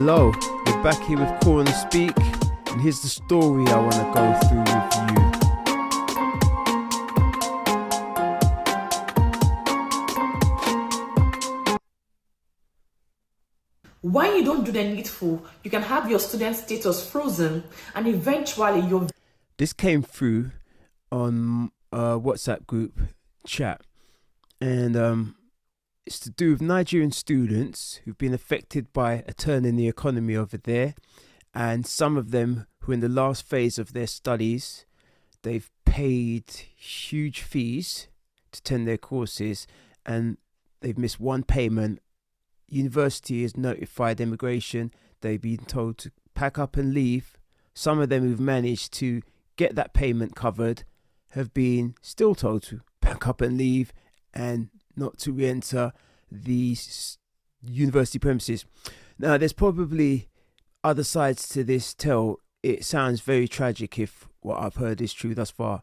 Hello, we're back here with CornerSpeak, and here's the story I want to go through with you. When you don't do the needful, you can have your student status frozen, and eventually your... This came through on a WhatsApp group chat, and it's to do with Nigerian students who've been affected by a turn in the economy over there, and some of them who are in the last phase of their studies, they've paid huge fees to attend their courses, and they've missed one payment. University has notified emigration. They've been told to pack up and leave. Some of them who've managed to get that payment covered have been still told to pack up and leave and not to re-enter the university premises. Now, there's probably other sides to this tale. It sounds very tragic if what I've heard is true thus far.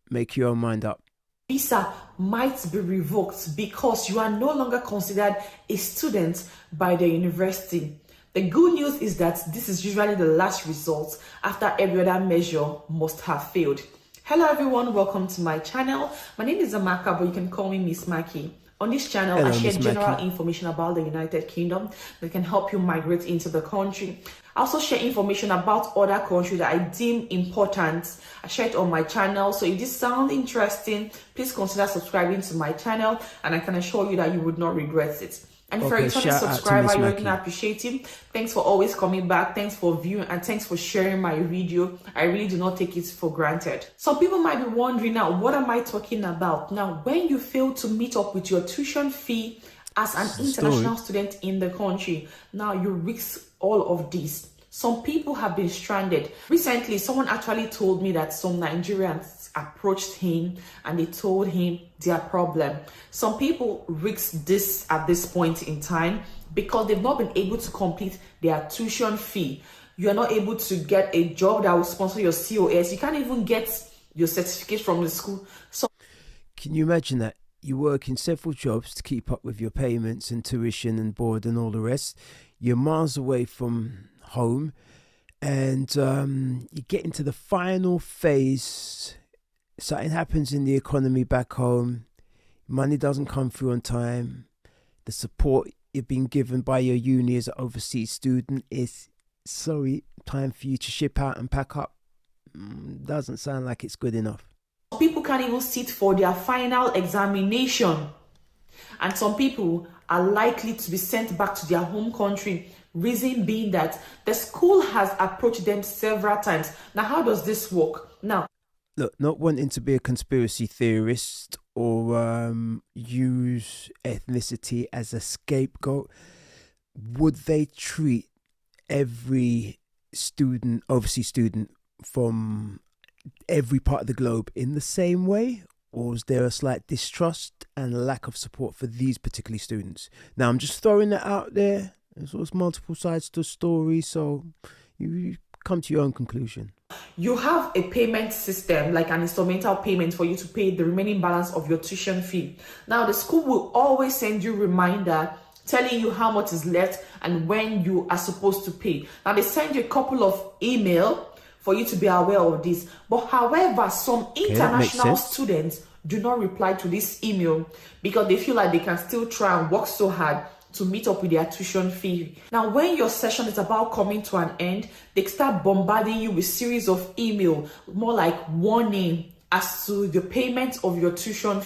Make your own mind up. Visa might be revoked because you are no longer considered a student by the university. The good news is that this is usually the last result after every other measure must have failed. Hello everyone, welcome to my channel. My name is Amaka, but you can call me Miss Maki. On this channel, I share general information about the United Kingdom that can help you migrate into the country. I also share information about other countries that I deem important. I share it on my channel. So if this sounds interesting, please consider subscribing to my channel, and I can assure you that you would not regret it. And for a returning subscriber, I really appreciate him. Thanks for always coming back. Thanks for viewing, and thanks for sharing my video. I really do not take it for granted. Some people might be wondering now, what am I talking about? Now, when you fail to meet up with your tuition fee as an international student in the country, now you risk all of this. Some people have been stranded. Recently, someone actually told me that some Nigerians approached him and they told him their problem. Some people risk this at this point in time because they've not been able to complete their tuition fee. You are not able to get a job that will sponsor your COS. You can't even get your certificate from the school. So, can you imagine that? You work in several jobs to keep up with your payments and tuition and board and all the rest. You're miles away from home, and you get into the final phase. Something happens in the economy back home. Money doesn't come through on time. The support you've been given by your uni as an overseas student is sorry, time for you to ship out and pack up. Doesn't sound like it's good enough. People can't even sit for their final examination, and some people are likely to be sent back to their home country. Reason being that the school has approached them several times. Now, how does this work? Now, look, not wanting to be a conspiracy theorist or use ethnicity as a scapegoat, would they treat every student, overseas student from every part of the globe in the same way? Or is there a slight distrust and a lack of support for these particular students? Now, I'm just throwing that out there. There's always multiple sides to the story, so you come to your own conclusion. You have a payment system, like an instrumental payment for you to pay the remaining balance of your tuition fee. Now, the school will always send you a reminder telling you how much is left and when you are supposed to pay. Now, they send you a couple of emails for you to be aware of this. But however, some international students do not reply to this email because they feel like they can still try and work so hard to meet up with their tuition fee. Now, when your session is about coming to an end, they start bombarding you with series of email, more like warning as to the payment of your tuition.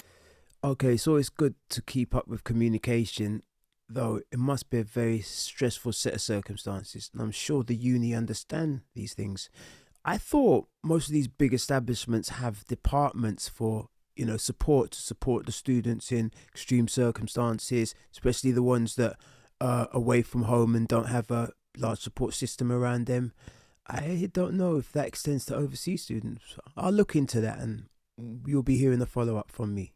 Okay, so it's good to keep up with communication, though it must be a very stressful set of circumstances, and I'm sure the uni understand these things. I thought most of these big establishments have departments for support to support the students in extreme circumstances, especially the ones that are away from home and don't have a large support system around them. I don't know if that extends to overseas students. I'll look into that and you'll be hearing a follow-up from me.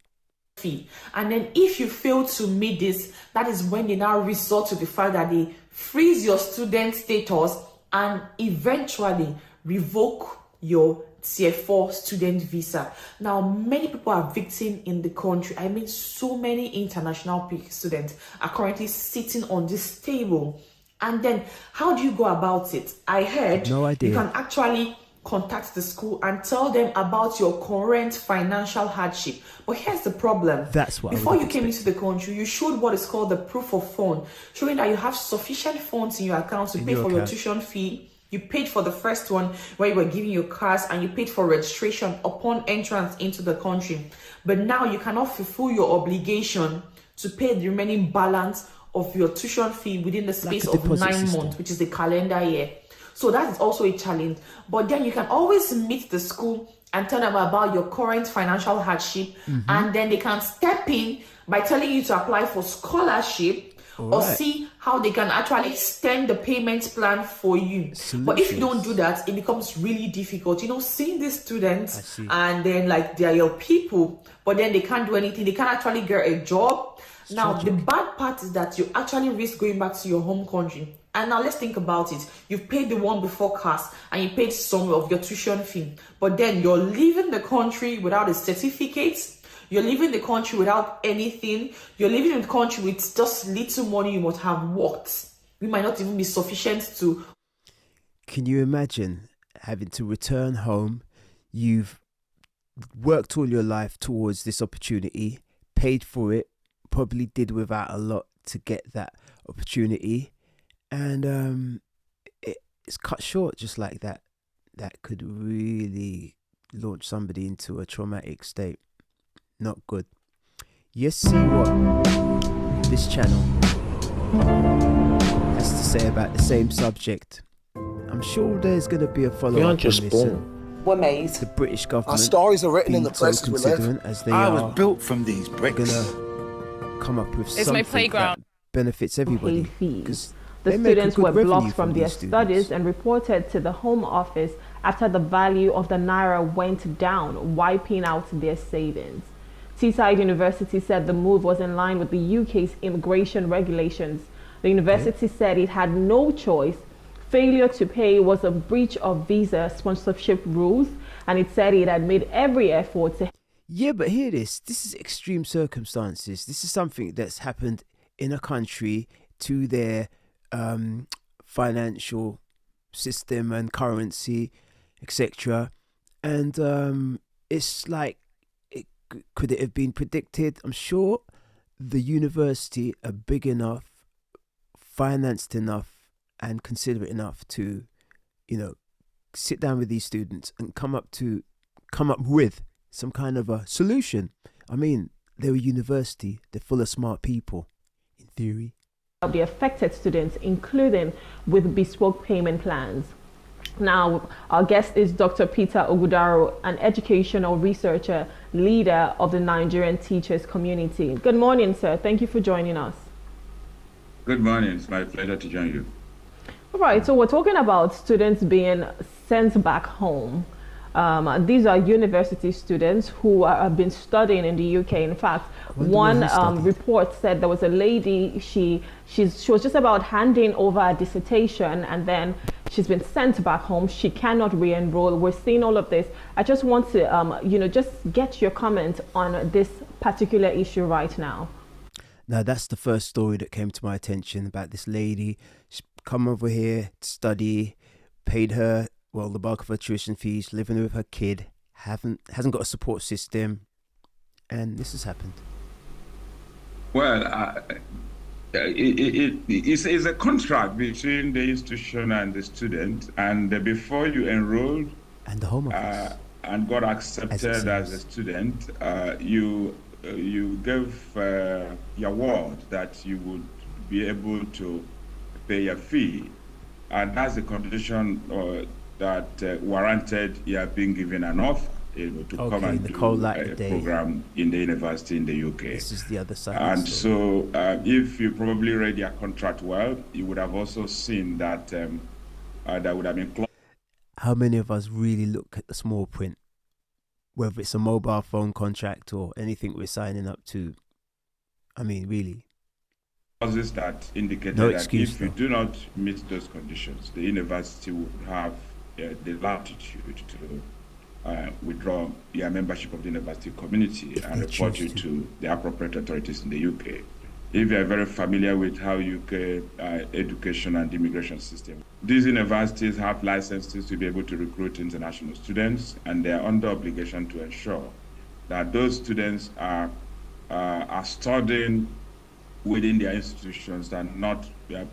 And then if you fail to meet this, that is when they now resort to the fact that they freeze your student status and eventually revoke your Tier 4 student visa. Now, many people are victims in the country. I mean, so many international students are currently sitting on this table And then how do you go about it? I heard No you idea. can actually contact the school and tell them about your current financial hardship. But here's the problem. That's what Before I would you came into the country, you showed what is called the proof of fund, showing that you have sufficient funds in your account to pay for your tuition fee. You paid for the first one where you were giving your cars, and you paid for registration upon entrance into the country. But now you cannot fulfill your obligation to pay the remaining balance of your tuition fee within the space of 9 months, which is the calendar year. So that is also a challenge. But then you can always meet the school and tell them about your current financial hardship, and then they can step in by telling you to apply for scholarship or see how they can actually extend the payment plan for you. But if you don't do that, it becomes really difficult. Seeing these students and then like they are your people, but then they can't do anything. They can't actually get a job. Now, the bad part is that you actually risk going back to your home country. And now let's think about it. You've paid the one before CAS and you paid some of your tuition fee. But then you're leaving the country without a certificate. You're leaving the country without anything. You're leaving the country with just little money you must have worked. We might not even be sufficient to... Can you imagine having to return home? You've worked all your life towards this opportunity, paid for it, probably did without a lot to get that opportunity, and it's cut short just like that. That could really launch somebody into a traumatic state. Not good. You see what this channel has to say about the same subject. I'm sure there's going to be a follow-up on this. We're made. The British government. Our stories are written in the places we live. As they I are was built from these bricks. Gonna come up with It's something my playground. that benefits everybody. Fees. The students were blocked from their studies and reported to the Home Office after the value of the naira went down, wiping out their savings. Teesside University said the move was in line with the UK's immigration regulations. The university said it had no choice. Failure to pay was a breach of visa sponsorship rules, and it said it had made every effort to... Yeah, but hear this. This is extreme circumstances. This is something that's happened in a country to their financial system and currency, etc. And it's like, could it have been predicted? I'm sure the university are big enough, financed enough, and considerate enough to, sit down with these students and come up with some kind of a solution. I mean, they're a university, they're full of smart people, in theory. The affected students, including with bespoke payment plans. Now, our guest is Dr. Peter Ogudaro, an educational researcher, leader of the Nigerian teachers community. Good morning, sir. Thank you for joining us. Good morning. It's my pleasure to join you. All right, so we're talking about students being sent back home. These are university students who have been studying in the UK. In fact, one report said there was a lady, she was just about handing over a dissertation, and then she's been sent back home. She cannot re-enroll. We're seeing all of this. I just want to, just get your comment on this particular issue right now. Now, that's the first story that came to my attention about this lady. She's come over here to study, paid her, the bulk of her tuition fees, living with her kid, hasn't got a support system, and this has happened. Well, it's a contract between the institution and the student, and before you enrolled and the Home Office and got accepted as a student, you gave your word that you would be able to pay your fee, and that's the condition that warranted you have been given an offer to come and do a program in the university in the UK. This is the other side. And so if you probably read your contract well, you would have also seen that that would have been... How many of us really look at the small print, whether it's a mobile phone contract or anything we're signing up to? I mean, really. Clauses that indicated that if you do not meet those conditions, the university would have the latitude to withdraw your membership of the university community and report you to the appropriate authorities in the UK. if you're very familiar with how UK education and immigration system. These universities have licenses to be able to recruit international students, and they are under obligation to ensure that those students are studying within their institutions and not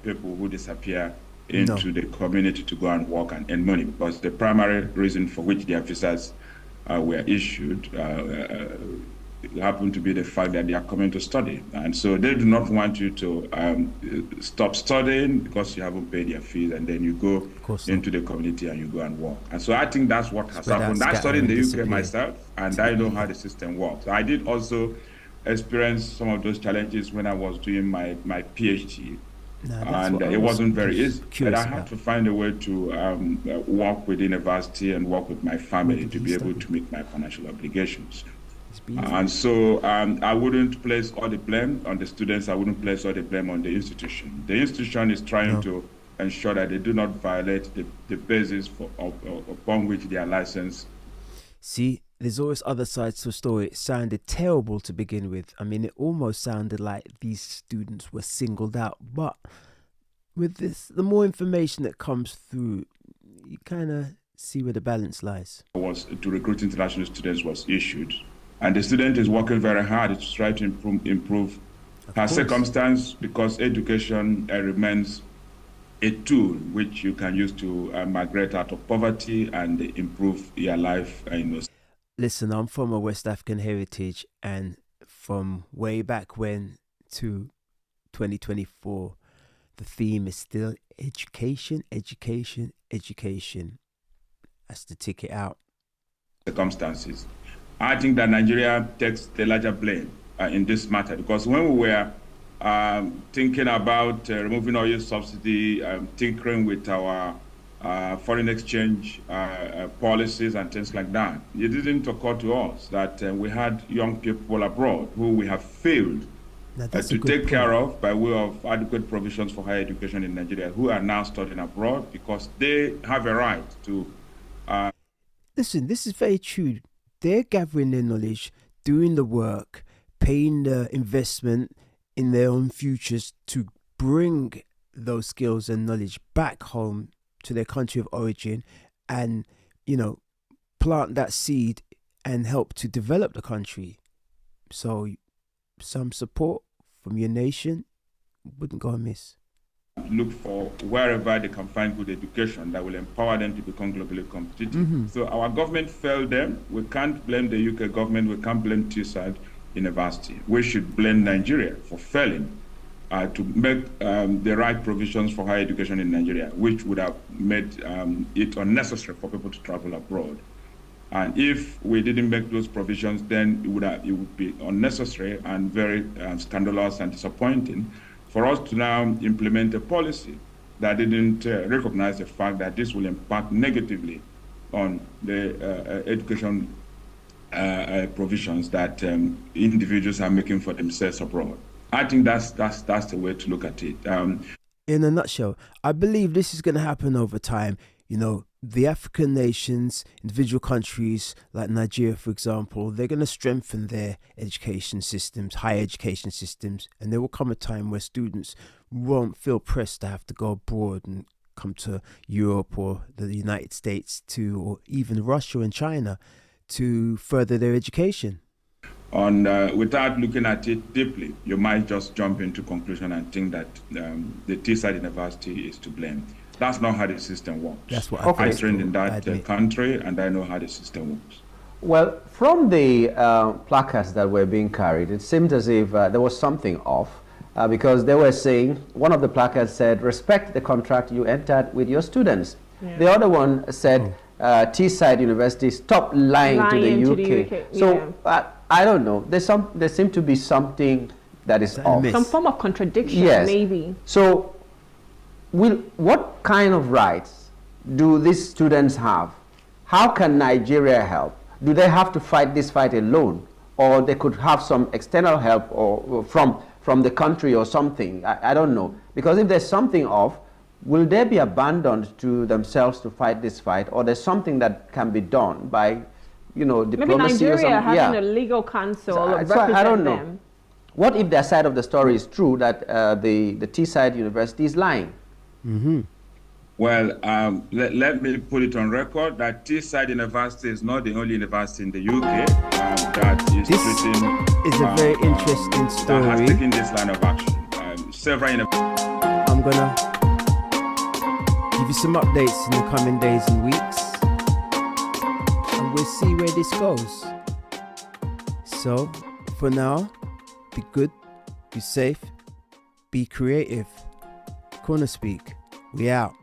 people who disappear into the community to go and work and earn money, because the primary reason for which their visas were issued happen to be the fact that they are coming to study. And so they do not want you to stop studying because you haven't paid your fees, and then you go into the community and you go and work. And so I think that's what has happened. I studied in the UK myself, and I know how the system works. I did also experience some of those challenges when I was doing my PhD. And it wasn't very easy, but I had to find a way to work with the university and work with my family to be able to meet my financial obligations. And so I wouldn't place all the blame on the students. I wouldn't place all the blame on the institution. The institution is trying to ensure that they do not violate the basis upon which they are licensed. See, there's always other sides to the story. It sounded terrible to begin with. I mean, it almost sounded like these students were singled out. But with this, the more information that comes through, you kind of see where the balance lies. Was to recruit international students was issued, and the student is working very hard to try to improve her circumstance, because education remains a tool which you can use to migrate out of poverty and improve your life. Listen, I'm from a West African heritage, and from way back when to 2024, the theme is still education, education, education. That's the ticket out. Circumstances. I think that Nigeria takes the larger blame in this matter, because when we were thinking about removing oil subsidy, tinkering with our foreign exchange policies and things like that, it didn't occur to us that we had young people abroad who we have failed to take care of by way of adequate provisions for higher education in Nigeria, who are now studying abroad because they have a right to... Listen, this is very true. They're gathering their knowledge, doing the work, paying the investment in their own futures to bring those skills and knowledge back home to their country of origin, and, you know, plant that seed and help to develop the country. So some support from your nation wouldn't go amiss. Look for wherever they can find good education that will empower them to become globally competitive. So our government failed them. We can't blame the UK government. We can't blame Teesside University. We should blame Nigeria for failing to make the right provisions for higher education in Nigeria, which would have made it unnecessary for people to travel abroad. And if we didn't make those provisions, then it would be unnecessary and very scandalous and disappointing for us to now implement a policy that didn't recognize the fact that this will impact negatively on the education provisions that individuals are making for themselves abroad. I think that's the way to look at it. In a nutshell, I believe this is going to happen over time. You know, the African nations, individual countries like Nigeria, for example, they're going to strengthen their education systems, higher education systems, and there will come a time where students won't feel pressed to have to go abroad and come to Europe or the United States or even Russia and China to further their education. Without looking at it deeply, you might just jump into conclusion and think that the Teesside University is to blame. That's not how the system works. That's what I trained in that country, and I know how the system works. Well, from the placards that were being carried, it seemed as if there was something off, because they were saying, one of the placards said, respect the contract you entered with your students. Yeah. The other one said, Teesside University, stop lying to the UK. So I don't know. There seems to be something that is off. Some form of contradiction, maybe. So what kind of rights do these students have? How can Nigeria help? Do they have to fight this fight alone? Or they could have some external help or from the country or something? I don't know. Because if there's something off, will they be abandoned to themselves to fight this fight? Or there's something that can be done by, you know, diplomacy or something? Maybe Nigeria having a legal counsel represent I don't know. them. What if their side of the story is true, that the Teesside University is lying? Mm-hmm. Well, let me put it on record that Teesside University is not the only university in the UK that is treating. This is a very interesting story. That has taken this line of action. I'm gonna give you some updates in the coming days and weeks, and we'll see where this goes. So, for now, be good, be safe, be creative. CornerSpeak, we out.